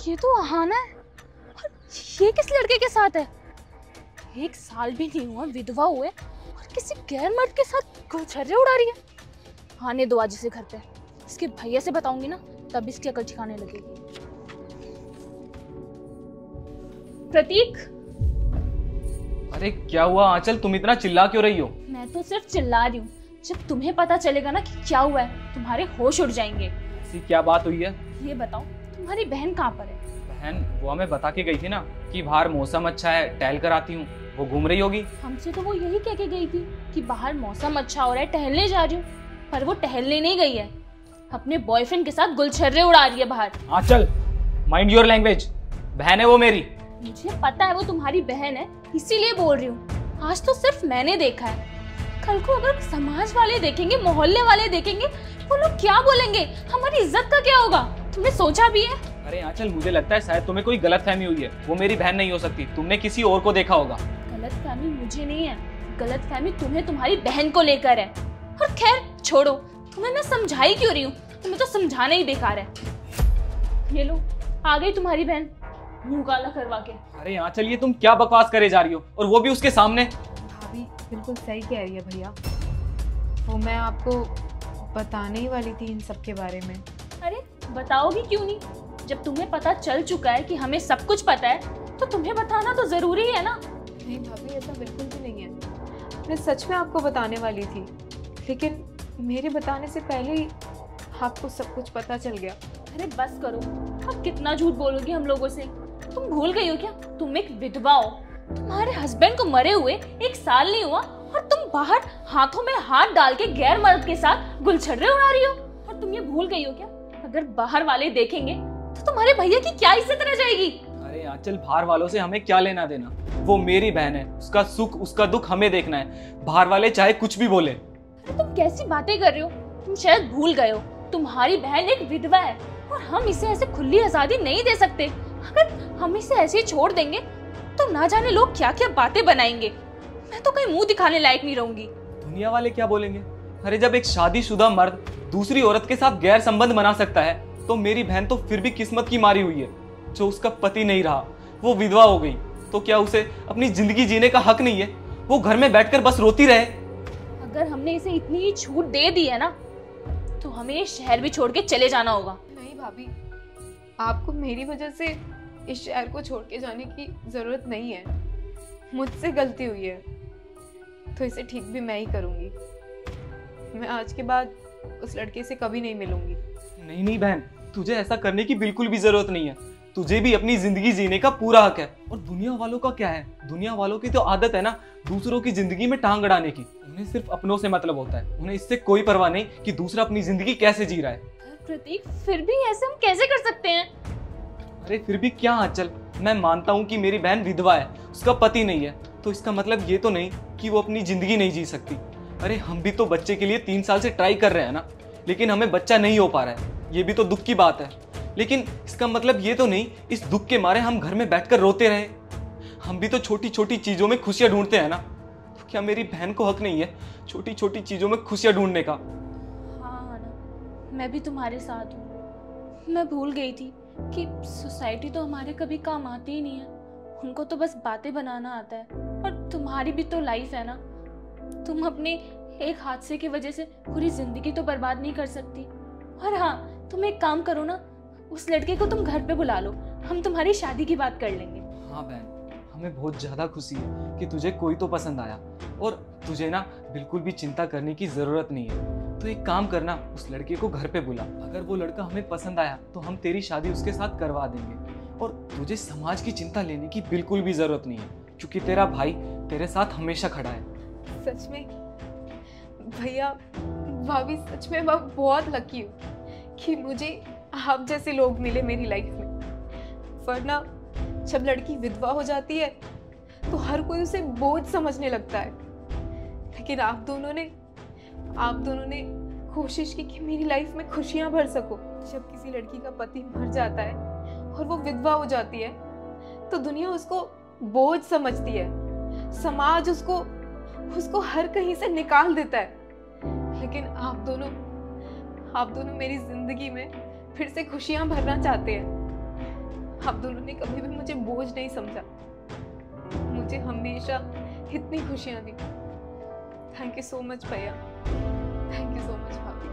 ये तो आहाना है। और ये किस लड़के के साथ है? 1 साल भी नहीं हुआ विधवा हुए और किसी गैर मर्द के साथ गुलछर्रे उड़ा रही है। आने दो आज इसे घर पे, इसके भैया से बताऊंगी ना, तब इसकी अकल ठिकाने लगेगी। प्रतीक। अरे क्या हुआ आंचल, तुम इतना चिल्ला क्यों रही हो? मैं तो सिर्फ चिल्ला रही हूँ, जब तुम्हें पता चलेगा ना कि क्या हुआ है, तुम्हारे होश उड़ जाएंगे। ऐसी क्या बात हुई है? ये बताओ, तुम्हारी बहन कहाँ पर है? बहन वो हमें बता के गई थी ना कि बाहर मौसम अच्छा है, टहल कर आती हूँ। वो घूम रही होगी। हमसे तो वो यही कह के गई थी कि बाहर मौसम अच्छा हो रहा है, टहलने जा रही हूँ। पर वो टहलने नहीं गई है, अपने बॉयफ्रेंड के साथ गुलछर्रे उड़ा रही है बाहर। आंचल, माइंड योर लैंग्वेज। बहन है वो मेरी। मुझे पता है वो तुम्हारी बहन है, इसीलिए बोल रही हूँ। आज तो सिर्फ मैंने देखा है, कल को अगर समाज वाले देखेंगे, मोहल्ले वाले देखेंगे, वो लोग क्या बोलेंगे? हमारी इज्जत का क्या होगा? तुमने सोचा भी है? अरे आंचल, मुझे लगता है शायद तुम्हें कोई गलतफहमी हुई है। वो मेरी बहन नहीं हो सकती, तुमने किसी और को देखा होगा। गलतफहमी मुझे नहीं है, गलतफहमी तुम्हें तुम्हारी बहन को लेकर है। और खैर छोड़ो, तुम्हें मैं समझाई क्यों रही हूँ? तुम्हें तो समझाना ही बेकार है। ये लो, आ गई तुम्हारी बहन मुंह काला करवा के। अरे आंचल, ये तुम क्या बकवास करे जा रही हो, और वो भी उसके सामने। भाभी बिल्कुल सही कह रही है भैया, वो मैं आपको बताने ही वाली थी इन सब के बारे में। अरे बताओगी क्यों नहीं? जब तुम्हें पता चल चुका है कि हमें सब कुछ पता है, तो तुम्हें बताना तो जरूरी है ना। नहीं भाभी, ऐसा बिल्कुल भी नहीं है। मैं सच में आपको बताने वाली थी, लेकिन मेरे बताने से पहले ही आपको सब कुछ पता चल गया। अरे बस करो, अब कितना झूठ बोलोगी हम लोगों से? तुम भूल गई हो क्या? तुम एक विधवा हो। तुम्हारे हस्बैंड को मरे हुए 1 साल नहीं हुआ और तुम बाहर हाथों में हाथ डाल के गैर मर्द के साथ गुलछर्रे उड़ा रही हो। और तुम ये भूल गई हो क्या, अगर बाहर वाले देखेंगे तो तुम्हारे भैया की क्या इज्जत रह जाएगी? अरे आंचल, बाहर वालों से हमें क्या लेना देना? वो मेरी बहन है, उसका सुख उसका दुख हमें देखना है। बाहर वाले चाहे कुछ भी बोले। अरे तुम कैसी बातें कर रहे हो? तुम शायद भूल गए हो, तुम्हारी बहन एक विधवा है और हम इसे ऐसे खुली आजादी नहीं दे सकते। अगर हम इसे ऐसे ही छोड़ देंगे तो ना जाने लोग क्या क्या बातें बनाएंगे। मैं तो कहीं मुंह दिखाने लायक नहीं रहूंगी। दुनिया वाले क्या बोलेंगे? अरे जब एक शादीशुदा मर्द दूसरी औरत के साथ गैर संबंध बना सकता है, तो मेरी बहन तो फिर भी किस्मत की मारी हुई है जो उसका पति नहीं रहा, वो विधवा हो गई। तो क्या उसे अपनी जिंदगी जीने का हक नहीं है? वो घर में बैठकर बस रोती रहे? अगर हमने इसे इतनी ही छूट दे दी है ना, तो हमें ये शहर भी छोड़ के चले जाना होगा। नहीं भाभी, आपको मेरी वजह से इस शहर को छोड़ के जाने की जरूरत नहीं है। मुझसे गलती हुई है तो इसे ठीक भी मैं ही करूंगी। मैं आज के बाद उस लड़के से कभी नहीं मिलूंगी। नहीं नहीं बहन, तुझे ऐसा करने की बिल्कुल भी जरूरत नहीं है। तुझे भी अपनी जिंदगी जीने का पूरा हक है। और दुनिया वालों का क्या है? दुनिया वालों की तो आदत है ना दूसरों की जिंदगी में टांग अड़ाने की। उन्हें सिर्फ अपनों से मतलब होता है, उन्हें इससे कोई परवाह नहीं कि दूसरा अपनी जिंदगी कैसे जी रहा है। प्रतीक, फिर भी ऐसे हम कैसे कर सकते हैं? अरे फिर भी क्या आंचल, मैं मानता हूँ कि मेरी बहन विधवा है, उसका पति नहीं है, तो इसका मतलब ये तो नहीं कि वो अपनी जिंदगी नहीं जी सकती। अरे हम भी तो बच्चे के लिए 3 साल से ट्राई कर रहे हैं ना, लेकिन हमें बच्चा नहीं हो पा रहा है। ये भी तो दुख की बात है, लेकिन इसका मतलब ये तो नहीं इस दुख के मारे हम घर में बैठकर रोते रहे। हम भी तो छोटी छोटी चीजों में खुशियां ढूंढते हैं ना। तो क्या मेरी बहन को हक नहीं है छोटी छोटी चीजों में खुशियां ढूंढने का? हाँ ना, मैं भी तुम्हारे साथ हूँ। मैं भूल गई थी कि सोसाइटी तो हमारे कभी काम आती ही नहीं है, उनको तो बस बातें बनाना आता है। और तुम्हारी भी तो लाइफ है ना, तुम अपने एक हादसे की वजह से पूरी जिंदगी तो बर्बाद नहीं कर सकती। और हाँ, तुम एक काम करो ना, उस लड़के को तुम घर पे बुला लो, हम तुम्हारी शादी की बात कर लेंगे। हाँ बहन, हमें बहुत ज्यादा खुशी है कि तुझे कोई तो पसंद आया, और तुझे ना बिल्कुल भी चिंता करने की जरूरत नहीं है। तो एक काम करना, उस लड़के को घर पे बुला। अगर वो लड़का हमें पसंद आया तो हम तेरी शादी उसके साथ करवा देंगे। और तुझे समाज की चिंता लेने की बिल्कुल भी जरूरत नहीं है, क्योंकि तेरा भाई तेरे साथ हमेशा खड़ा है। सच में भैया भाभी, सच में मैं बहुत लकी हूँ कि मुझे आप जैसे लोग मिले मेरी लाइफ में। वरना जब लड़की विधवा हो जाती है तो हर कोई उसे बोझ समझने लगता है, लेकिन आप दोनों ने कोशिश की कि मेरी लाइफ में खुशियां भर सको। जब किसी लड़की का पति मर जाता है और वो विधवा हो जाती है तो दुनिया उसको बोझ समझती है, समाज उसको हर कहीं से निकाल देता है। लेकिन आप दोनों मेरी जिंदगी में फिर से खुशियां भरना चाहते हैं। आप दोनों ने कभी भी मुझे बोझ नहीं समझा, मुझे हमेशा इतनी खुशियाँ दी। थैंक यू सो मच भैया, थैंक यू सो मच भाभी।